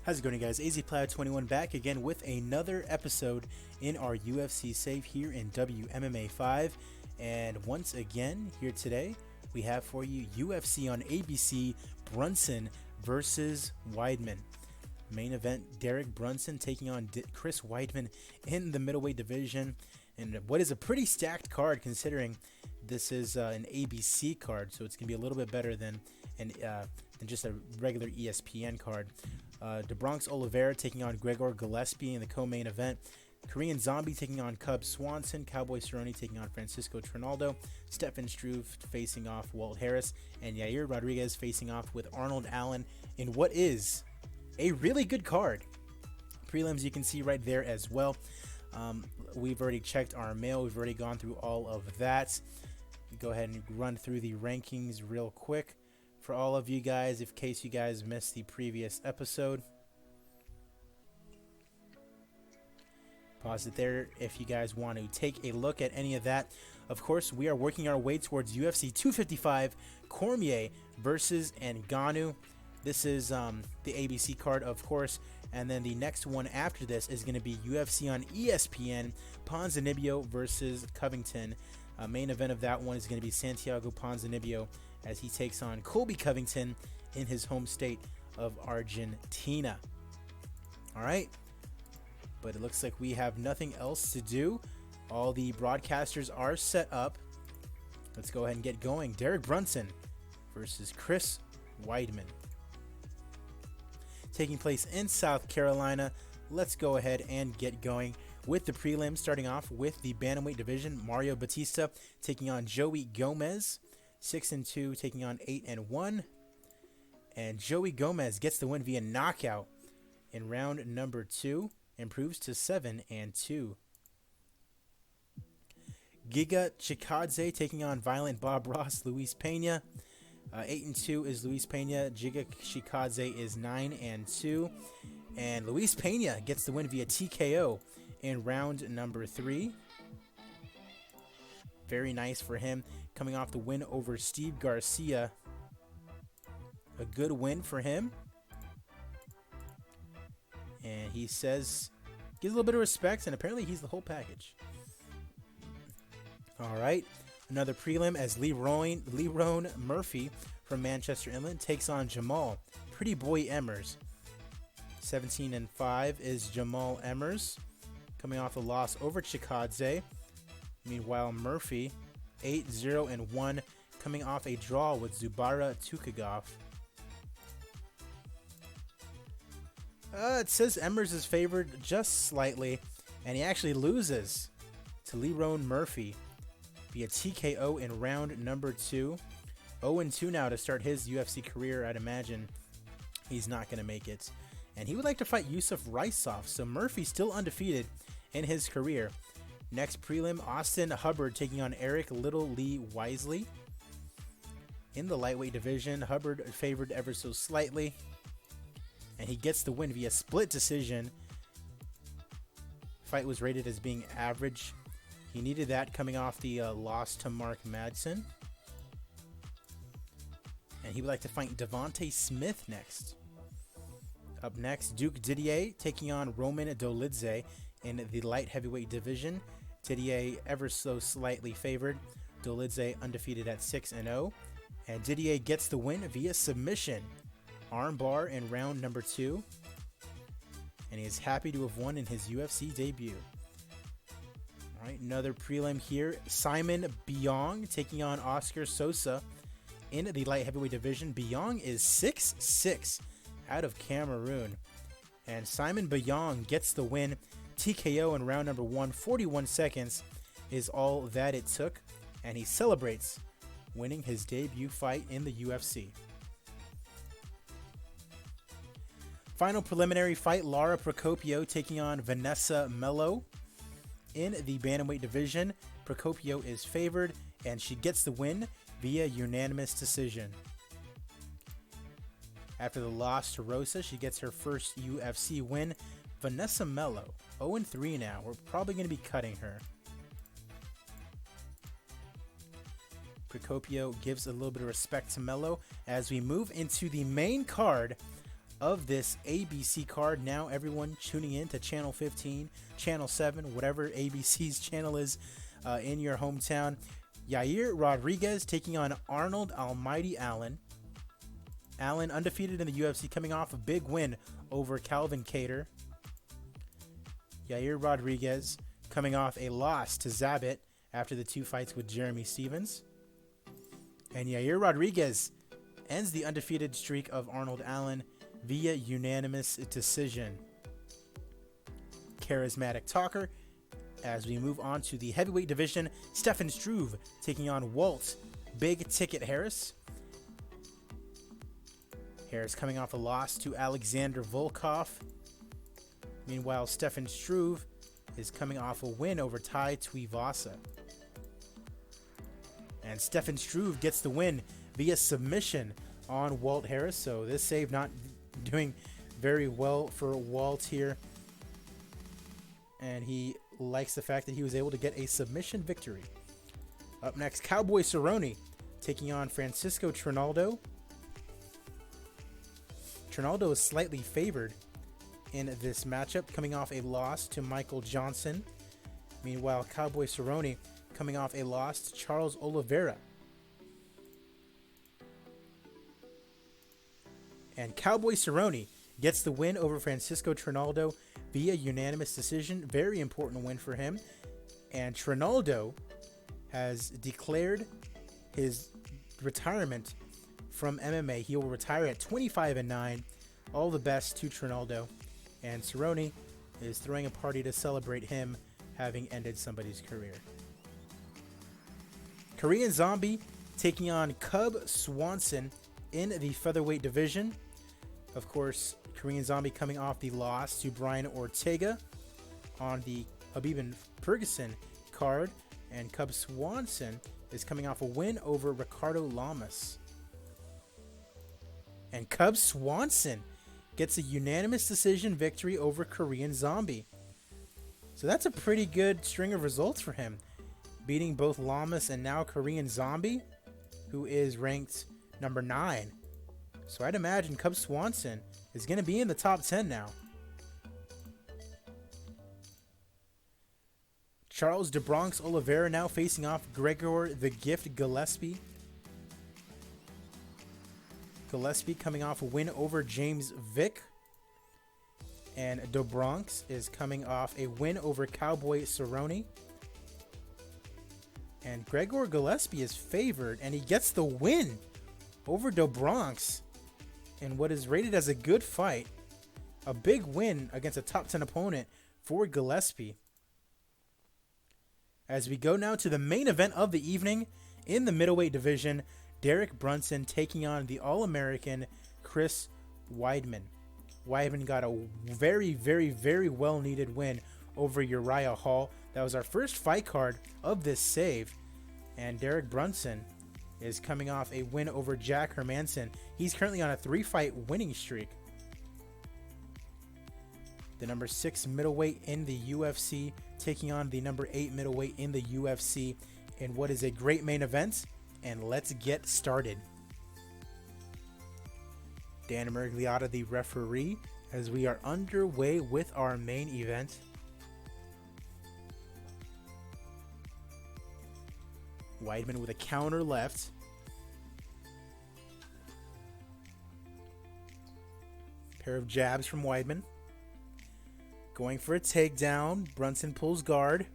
How's it going, guys? AZPlow21 back again with another episode in our UFC save here in WMMA 5. And once again, here today, we have for you UFC on ABC, Brunson versus WEIDMAN. Main event, Derek Brunson taking on Chris WEIDMAN in the middleweight division. And what is a pretty stacked card considering this is an ABC card, so it's going to be a little bit better than just a regular ESPN card. DeBronx Oliveira taking on Gregor Gillespie in the co-main event. Korean Zombie taking on Cub Swanson. Cowboy Cerrone taking on Francisco Trinaldo. Stefan Struve facing off Walt Harris. And Yair Rodriguez facing off with Arnold Allen in what is a really good card. Prelims you can see right there as well. We've already checked our mail. We've already gone through all of that. Go ahead and run through the rankings real quick for all of you guys, in case you guys missed the previous episode. Pause it there if you guys want to take a look at any of that. Of course, we are working our way towards UFC 255, Cormier versus Ngannou. This is the ABC card, of course. And then the next one after this is going to be UFC on ESPN, Ponzinibbio versus Covington. Main event of that one is going to be Santiago Ponzinibbio as he takes on Colby Covington in his home state of Argentina. All right. But it looks like we have nothing else to do. All the broadcasters are set up. Let's go ahead and get going. Derek Brunson versus Chris WEIDMAN. Taking place in South Carolina. Let's go ahead and get going with the prelims, starting off with the bantamweight division. Mario Batista taking on Joey Gomez. 6-2 taking on 8-1. And Joey Gomez gets the win via knockout in round number 2. Improves to 7-2. Giga Chikadze taking on Violent Bob Ross, Luis Pena. 8-2 is Luis Pena. Giga Chikadze is 9-2. And Luis Pena gets the win via TKO in round number 3. Very nice for him. Coming off the win over Steve Garcia. A good win for him. And he says, gives a little bit of respect, and apparently he's the whole package. All right. Another prelim as Lerone Murphy from Manchester, England takes on Jamal Pretty Boy Emmers. 17-5 is Jamal Emmers, coming off a loss over Chikadze. Meanwhile, Murphy, 8-0-1, coming off a draw with Zubara Tukagov. It says Emmers is favored just slightly, and he actually loses to Lerone Murphy via TKO in round number 2. 0-2 now to start his UFC career. I'd imagine he's not going to make it. And he would like to fight Yusuf Raisov, so Murphy's still undefeated in his career. Next prelim, Austin Hubbard taking on Eric Little Lee Wisely. In the lightweight division, Hubbard favored ever so slightly, and he gets the win via split decision. Fight was rated as being average. He needed that coming off the loss to Mark Madsen. And he would like to fight Devontae Smith next. Up next, Duke Didier taking on Roman Dolidze in the light heavyweight division. Didier ever so slightly favored. Dolidze undefeated at 6-0. And Didier gets the win via submission. Armbar in round number 2. And he is happy to have won in his UFC debut. All right, another prelim here. Simon Biong taking on Oscar Sosa in the light heavyweight division. Biong is 6'6" out of Cameroon. And Simon Biong gets the win. TKO in round number 1. 41 seconds is all that it took. And he celebrates winning his debut fight in the UFC. Final preliminary fight, Lara Procopio taking on Vanessa Melo. In the bantamweight division, Procopio is favored, and she gets the win via unanimous decision. After the loss to Rosa, she gets her first UFC win. Vanessa Melo, 0-3 now. We're probably going to be cutting her. Procopio gives a little bit of respect to Melo as we move into the main card of this ABC card. Now everyone tuning in to Channel 15, Channel 7, whatever ABC's channel is in your hometown. Yair Rodriguez taking on Arnold Almighty Allen. Allen undefeated in the UFC, coming off a big win over Calvin Kattar. Yair Rodriguez coming off a loss to Zabit after the 2 fights with Jeremy Stevens. And Yair Rodriguez ends the undefeated streak of Arnold Allen via unanimous decision. Charismatic talker. As we move on to the heavyweight division, Stefan Struve taking on Walt Big Ticket Harris. Harris coming off a loss to Alexander Volkov. Meanwhile, Stefan Struve is coming off a win over Tai Tuivasa. And Stefan Struve gets the win via submission on Walt Harris. So this save not doing very well for Walt here. And he likes the fact that he was able to get a submission victory. Up next, Cowboy Cerrone taking on Francisco Trinaldo. Trinaldo is slightly favored in this matchup, coming off a loss to Michael Johnson. Meanwhile, Cowboy Cerrone coming off a loss to Charles Oliveira. And Cowboy Cerrone gets the win over Francisco Trinaldo via unanimous decision. Very important win for him. And Trinaldo has declared his retirement from MMA. He will retire at 25-9. All the best to Trinaldo. And Cerrone is throwing a party to celebrate him having ended somebody's career. Korean Zombie taking on Cub Swanson in the featherweight division. Of course, Korean Zombie coming off the loss to Brian Ortega on the Khabib and Ferguson card. And Cub Swanson is coming off a win over Ricardo Lamas. And Cub Swanson gets a unanimous decision victory over Korean Zombie. So that's a pretty good string of results for him. Beating both Lamas and now Korean Zombie, who is ranked number 9. So I'd imagine Cub Swanson is going to be in the top 10 now. Charles de Bronx Oliveira now facing off Gregor the Gift Gillespie. Gillespie coming off a win over James Vick. And de Bronx is coming off a win over Cowboy Cerrone. And Gregor Gillespie is favored, and he gets the win over de Bronx in what is rated as a good fight. A big win against a top 10 opponent for Gillespie. As we go now to the main event of the evening in the middleweight division, Derek Brunson taking on the All-American Chris Weidman. Weidman got a very, very, very well-needed win over Uriah Hall. That was our first fight card of this save. And Derek Brunson is coming off a win over Jack Hermanson. He's currently on a 3-fight winning streak. The number 6 middleweight in the UFC taking on the number 8 middleweight in the UFC in what is a great main event. And let's get started. Dan Mergliotta, the referee, as we are underway with our main event. Weidman with a counter left. Pair of jabs from Weidman. Going for a takedown. Brunson pulls guard.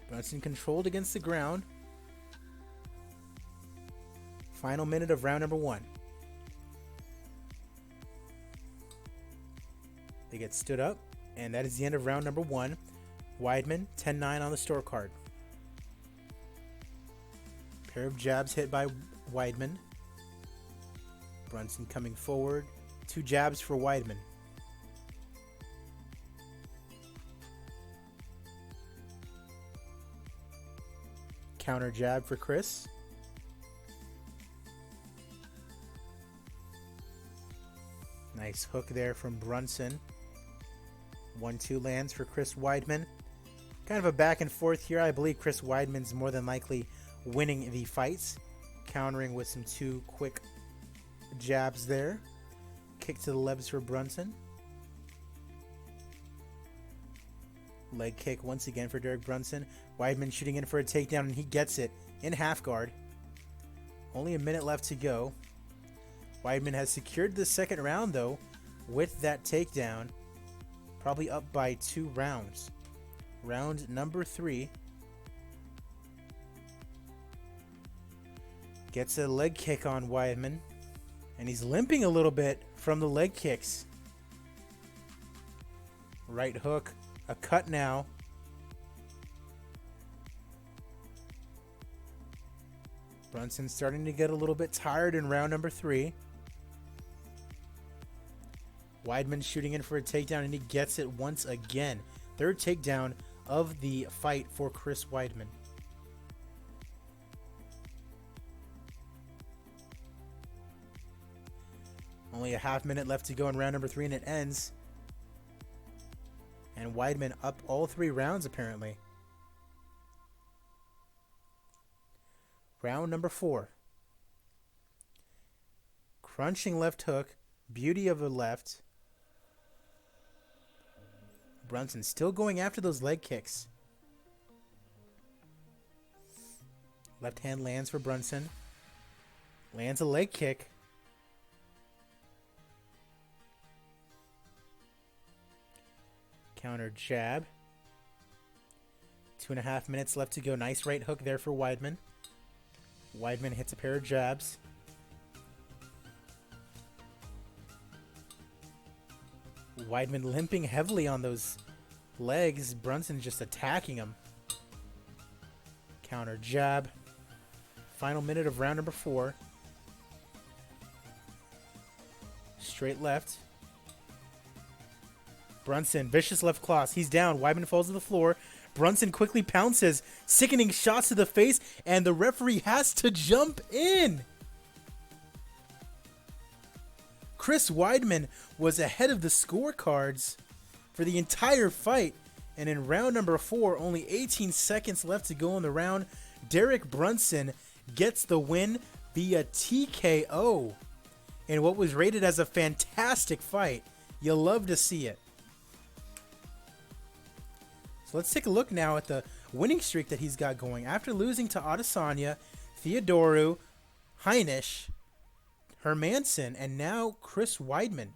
Brunson controlled against the ground. Final minute of round number 1. They get stood up, and that is the end of round number 1. Weidman, 10-9 on the scorecard. Pair of jabs hit by Weidman. Brunson coming forward. 2 jabs for Weidman. Counter jab for Chris. Nice hook there from Brunson. 1-2 lands for Chris Weidman. Kind of a back and forth here. I believe Chris Weidman's more than likely winning the fights. Countering with some 2 quick jabs there. Kick to the legs for Brunson. Leg kick once again for Derek Brunson. Weidman shooting in for a takedown, and he gets it in half guard. Only a minute left to go. Weidman has secured the second round, though, with that takedown. Probably up by 2 rounds. Round number 3. Gets a leg kick on Weidman. And he's limping a little bit from the leg kicks. Right hook. A cut now. Brunson starting to get a little bit tired in round number 3. Weidman shooting in for a takedown, and he gets it once again. 3rd takedown of the fight for Chris Weidman. Only a half minute left to go in round number 3, and it ends. And Weidman up all 3 rounds, apparently. Round number 4. Crunching left hook. Beauty of a left. Brunson still going after those leg kicks. Left hand lands for Brunson. Lands a leg kick. Counter jab. 2.5 minutes left to go. Nice right hook there for Weidman. Weidman hits a pair of jabs. Weidman limping heavily on those legs. Brunson just attacking him. Counter jab. Final minute of round number 4. Straight left. Brunson, vicious left cross. He's down. Weidman falls to the floor. Brunson quickly pounces. Sickening shots to the face, and the referee has to jump in. Chris Weidman was ahead of the scorecards for the entire fight. And in round number 4, only 18 seconds left to go in the round, Derek Brunson gets the win via TKO in what was rated as a fantastic fight. You'll love to see it. So let's take a look now at the winning streak that he's got going. After losing to Adesanya, Theodorou, Heinisch, Hermanson, and now Chris Weidman,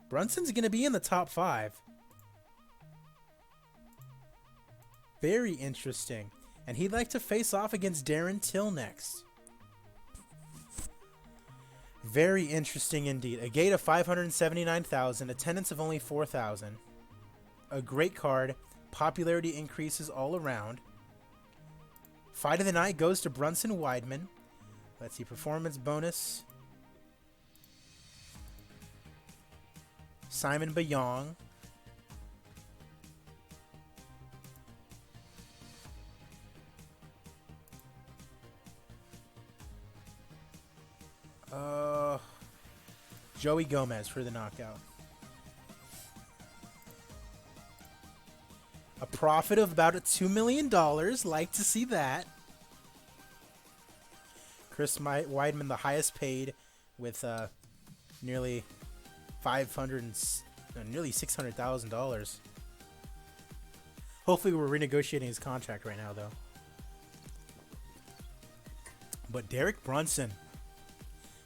Brunson's going to be in the top 5. Very interesting. And he'd like to face off against Darren Till next. Very interesting indeed. A gate of 579,000, attendance of only 4,000. A great card. Popularity increases all around. Fight of the night goes to Brunson Weidman. Let's see, performance bonus. Simon Bayong. Joey Gomez for the knockout. A profit of about $2 million. Like to see that. Chris Weidman, the highest paid, with nearly nearly $600,000. Hopefully, we're renegotiating his contract right now, though. But Derek Brunson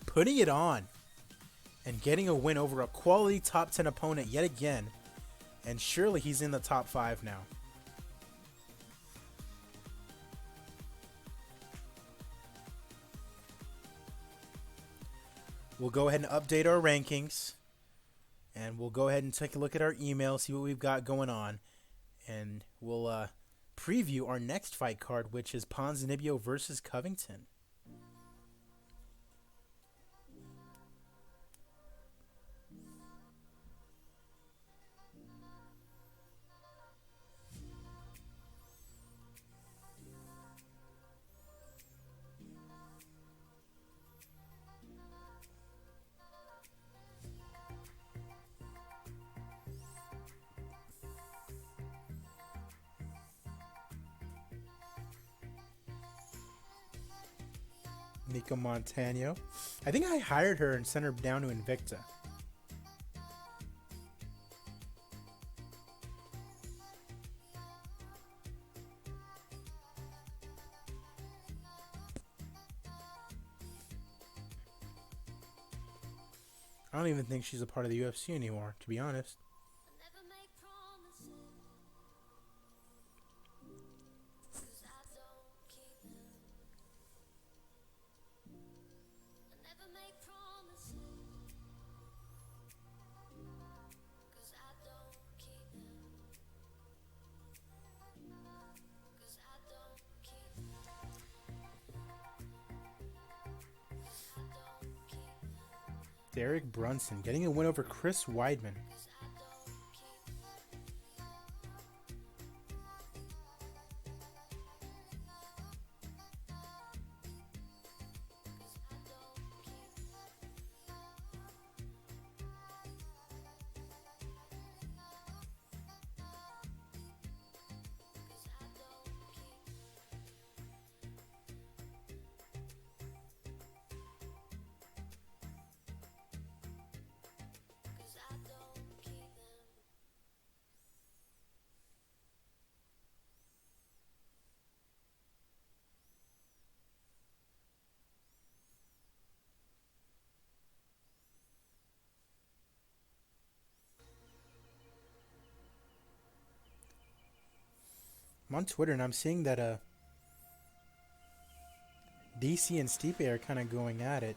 putting it on and getting a win over a quality top 10 opponent yet again. And surely he's in the top 5 now. We'll go ahead and update our rankings. And we'll go ahead and take a look at our email, see what we've got going on. And we'll preview our next fight card, which is Ponzinibbio versus Covington. Nico Montano. I think I hired her and sent her down to Invicta. I don't even think she's a part of the UFC anymore, to be honest. Derek Brunson getting a win over Chris Weidman. I'm on Twitter and I'm seeing that DC and Stipe are kind of going at it.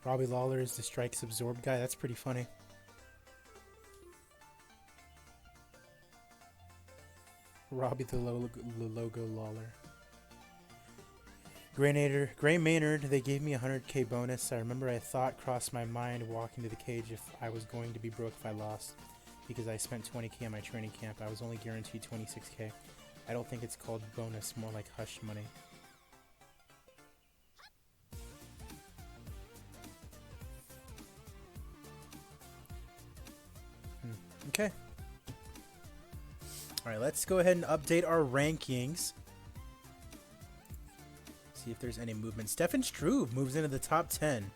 Robbie Lawler is the strikes absorbed guy. That's pretty funny. Robbie the logo Lawler. Gray Maynard, they gave me a 100K bonus. I remember I thought crossed my mind walking to the cage if I was going to be broke if I lost. Because I spent 20K on my training camp. I was only guaranteed 26K. I don't think it's called bonus, more like hush money. Okay. Alright, let's go ahead and update our rankings. See if there's any movement. Stefan Struve moves into the top 10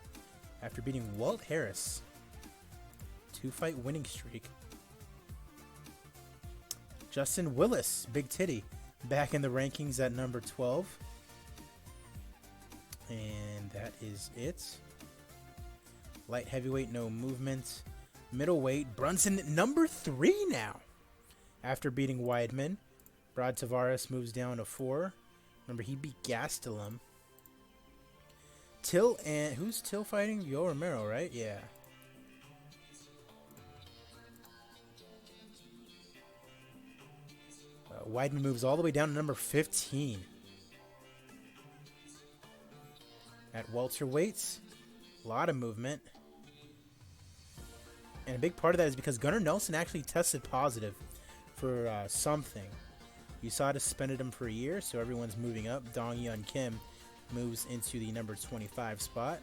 after beating Walt Harris. 2-fight winning streak. Justin Willis, Big Titty, back in the rankings at number 12. And that is it. Light heavyweight, no movement. Middleweight, Brunson, number 3 now. After beating Weidman. Brad Tavares moves down to 4. Remember, he beat Gastelum. Till and... Who's Till fighting? Yo Romero, right? Yeah. Weidman moves all the way down to number 15. At welterweights, a lot of movement. And a big part of that is because Gunnar Nelson actually tested positive for something. USADA suspended him for a year, so everyone's moving up. Dong Hyun Kim moves into the number 25 spot.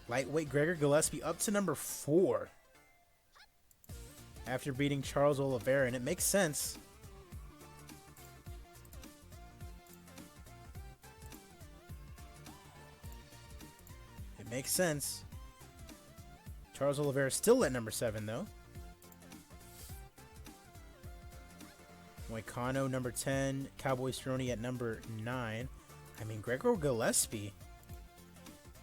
Lightweight Gregor Gillespie up to number 4. After beating Charles Oliveira, and it makes sense. It makes sense. Charles Oliveira still at number 7, though. Moicano, number 10. Cowboy Cerrone at number 9. I mean, Gregor Gillespie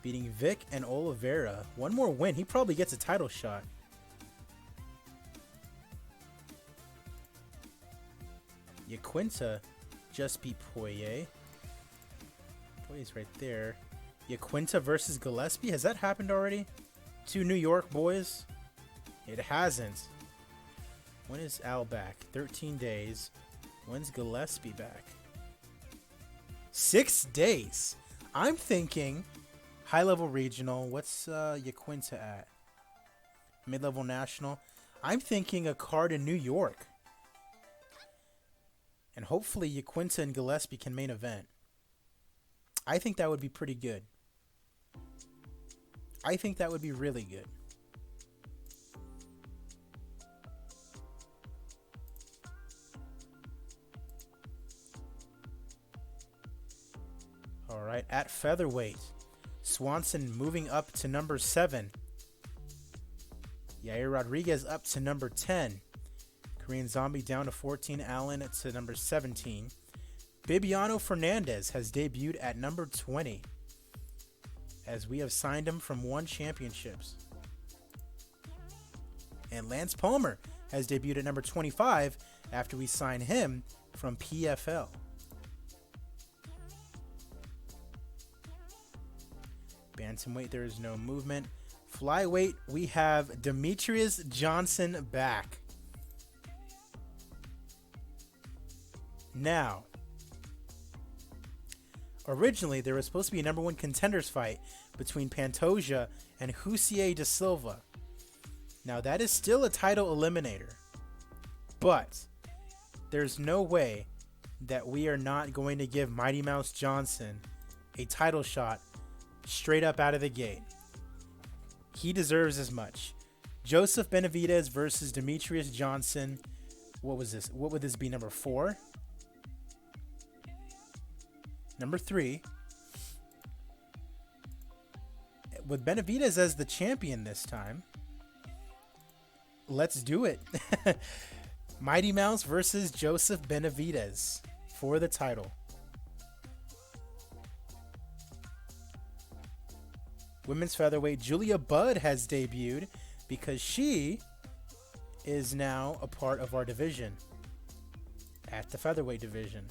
beating Vic and Oliveira. One more win. He probably gets a title shot. Yaquinta just beat Poirier. Poirier's right there. Yaquinta versus Gillespie. Has that happened already? 2 New York boys? It hasn't. When is Al back? 13 days. When's Gillespie back? 6 days. I'm thinking high-level regional. What's Yaquinta at? Mid-level national. I'm thinking a card in New York. And hopefully Yaquinta and Gillespie can main event. I think that would be pretty good. I think that would be really good. All right, at featherweight, Swanson moving up to number 7. Yair Rodriguez up to number 10. Korean Zombie down to 14. Allen to number 17. Bibiano Fernandez has debuted at number 20, as we have signed him from One Championships. And Lance Palmer has debuted at number 25 after we signed him from PFL. Bantamweight, there is no movement. Flyweight, we have Demetrius Johnson back. Now, originally, there was supposed to be a number 1 contenders fight between Pantoja and Hussier da Silva. Now, that is still a title eliminator, but there's no way that we are not going to give Mighty Mouse Johnson a title shot straight up out of the gate. He deserves as much. Joseph Benavidez versus Demetrius Johnson. What was this? What would this be? Number 4? Number 3. With Benavidez as the champion this time. Let's do it. Mighty Mouse versus Joseph Benavidez for the title. Women's featherweight, Julia Budd has debuted because she is now a part of our division at the featherweight division.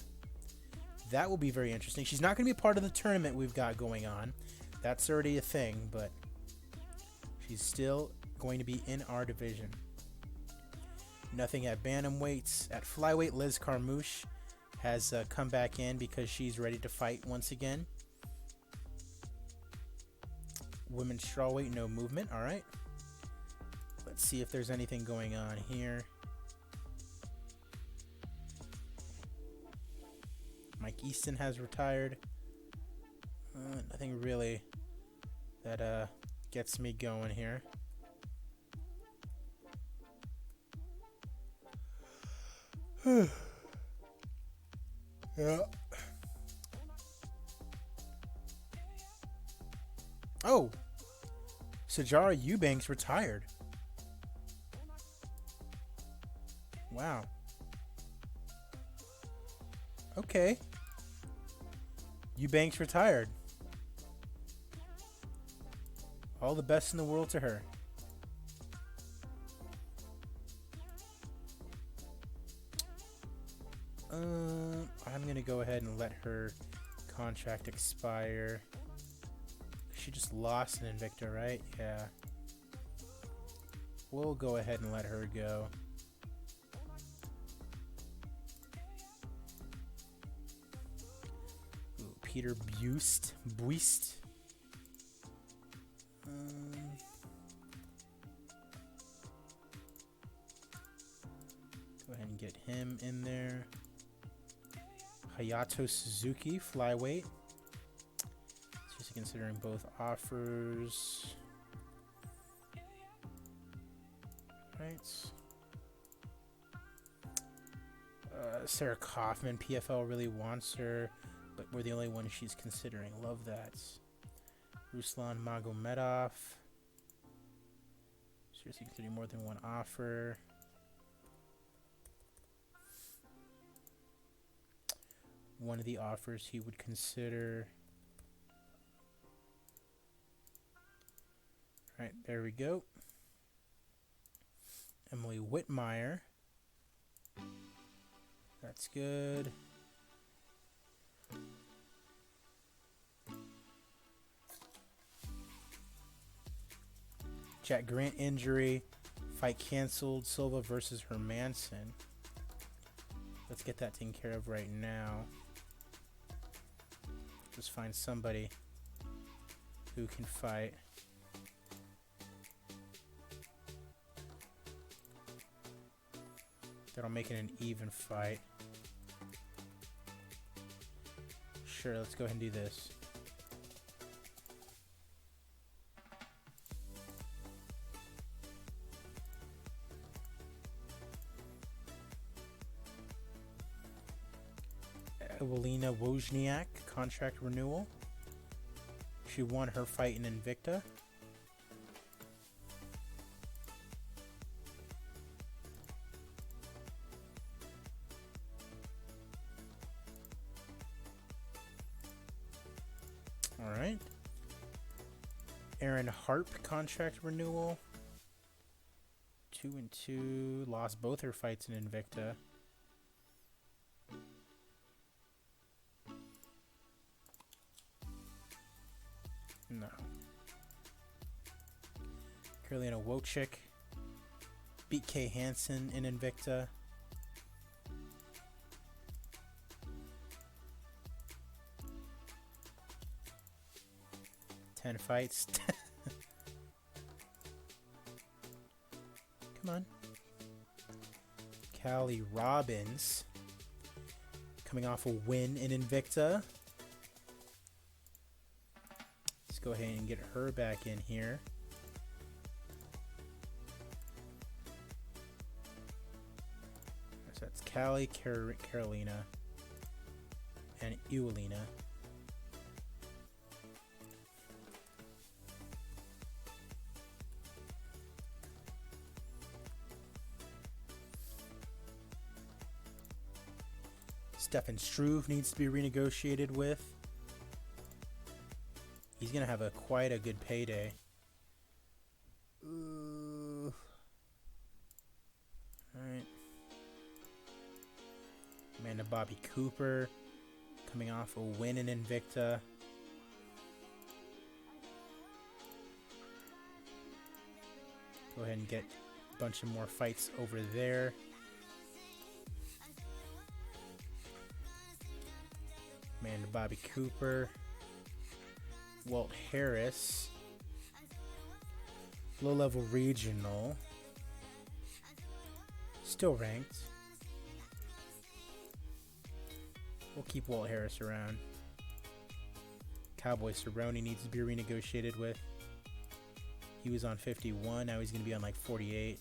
That will be very interesting. She's not going to be part of the tournament we've got going on. That's already a thing, but she's still going to be in our division. Nothing at bantamweights. At flyweight, Liz Carmouche has come back in because she's ready to fight once again. Women's strawweight, no movement. All right. Let's see if there's anything going on here. Mike Easton has retired. Nothing really that gets me going here. Yeah. Oh, Sajara Eubanks retired. Wow. Okay. Eubanks retired. All the best in the world to her. I'm going to go ahead and let her contract expire. She just lost an Invicta, right? Yeah. We'll go ahead and let her go. Ooh, Peter Buist. Go ahead and get him in there. Hayato Suzuki, flyweight. Just considering both offers. Right. Sarah Kaufman, PFL really wants her, but we're the only one she's considering. Love that. Ruslan Magomedov. Seriously considering more than one offer. One of the offers he would consider. All right, there we go. Emily Whitmire. That's good. Jack Grant injury. Fight canceled. Silva versus Hermanson. Let's get that taken care of right now. Just find somebody who can fight. That'll make it an even fight. Sure, let's go ahead and do this. Ewelina Wozniak contract renewal. She won her fight in Invicta. All right. Erin Harp contract renewal. 2-2. Lost both her fights in Invicta. No. Carolina Wojcik beat Kay Hansen in Invicta. Ten fights. Come on. Callie Robbins coming off a win in Invicta. Let's go ahead and get her back in here. So that's Callie, Carolina, and Ewelina. Stefan Struve needs to be renegotiated with. He's going to have quite a good payday. All right. Amanda Bobby Cooper coming off a win in Invicta. Go ahead and get a bunch of more fights over there. Amanda Bobby Cooper. Walt Harris. Low-level regional. Still ranked. We'll keep Walt Harris around. Cowboy Cerrone needs to be renegotiated with. He was on 51. Now he's going to be on like 48.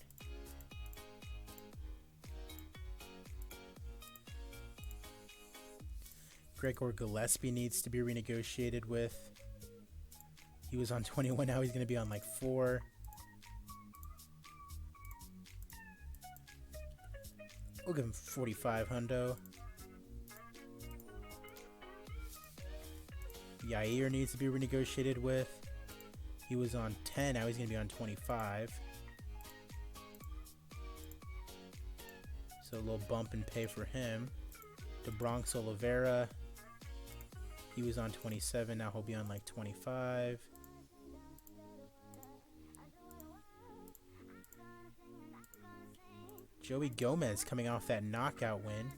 Gregor Gillespie needs to be renegotiated with. He was on 21. Now he's going to be on like 4. We'll give him 45 hundo. Yair needs to be renegotiated with. He was on 10. Now he's going to be on 25. So a little bump in pay for him. The Bronx Oliveira. He was on 27. Now he'll be on like 25. Joey Gomez coming off that knockout win.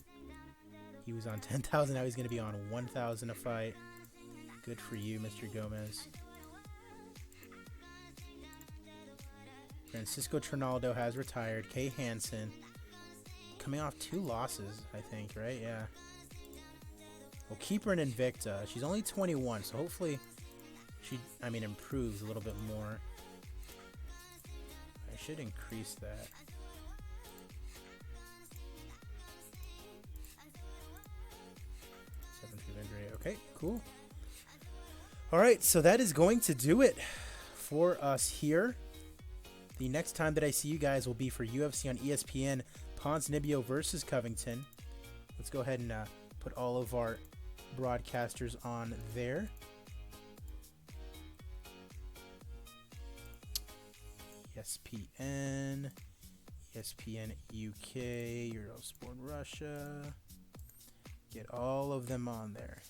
He was on 10,000. Now he's going to be on 1,000 a fight. Good for you, Mr. Gomez. Francisco Trinaldo has retired. Kay Hansen coming off 2 losses, I think, right? Yeah. We'll keep her in Invicta. She's only 21, so hopefully she, improves a little bit more. I should increase that. Okay, cool. All right, so that is going to do it for us here. The next time that I see you guys will be for UFC on ESPN, Ponzinibbio versus Covington. Let's go ahead and put all of our broadcasters on there. ESPN, ESPN UK, Eurosport Russia. Get all of them on there.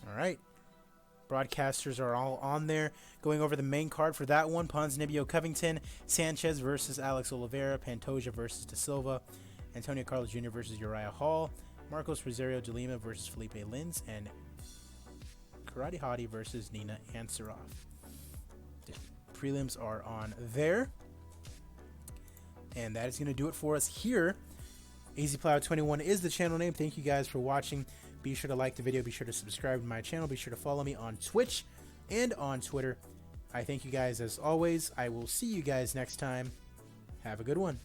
All right. Broadcasters are all on there. Going over the main card for that one: Ponzinibbio Covington, Sanchez versus Alex Oliveira, Pantoja versus Da Silva, Antonio Carlos Jr. versus Uriah Hall, Marcos Rosario de Lima versus Felipe Lins, and Karate Hottie versus Nina Ansaroff. prelims are on there. And that is going to do it for us here. AZPlow21 is the channel name. Thank you guys for watching. Be sure to like the video. Be sure to subscribe to my channel. Be sure to follow me on Twitch and on Twitter. I thank you guys as always. I will see you guys next time. Have a good one.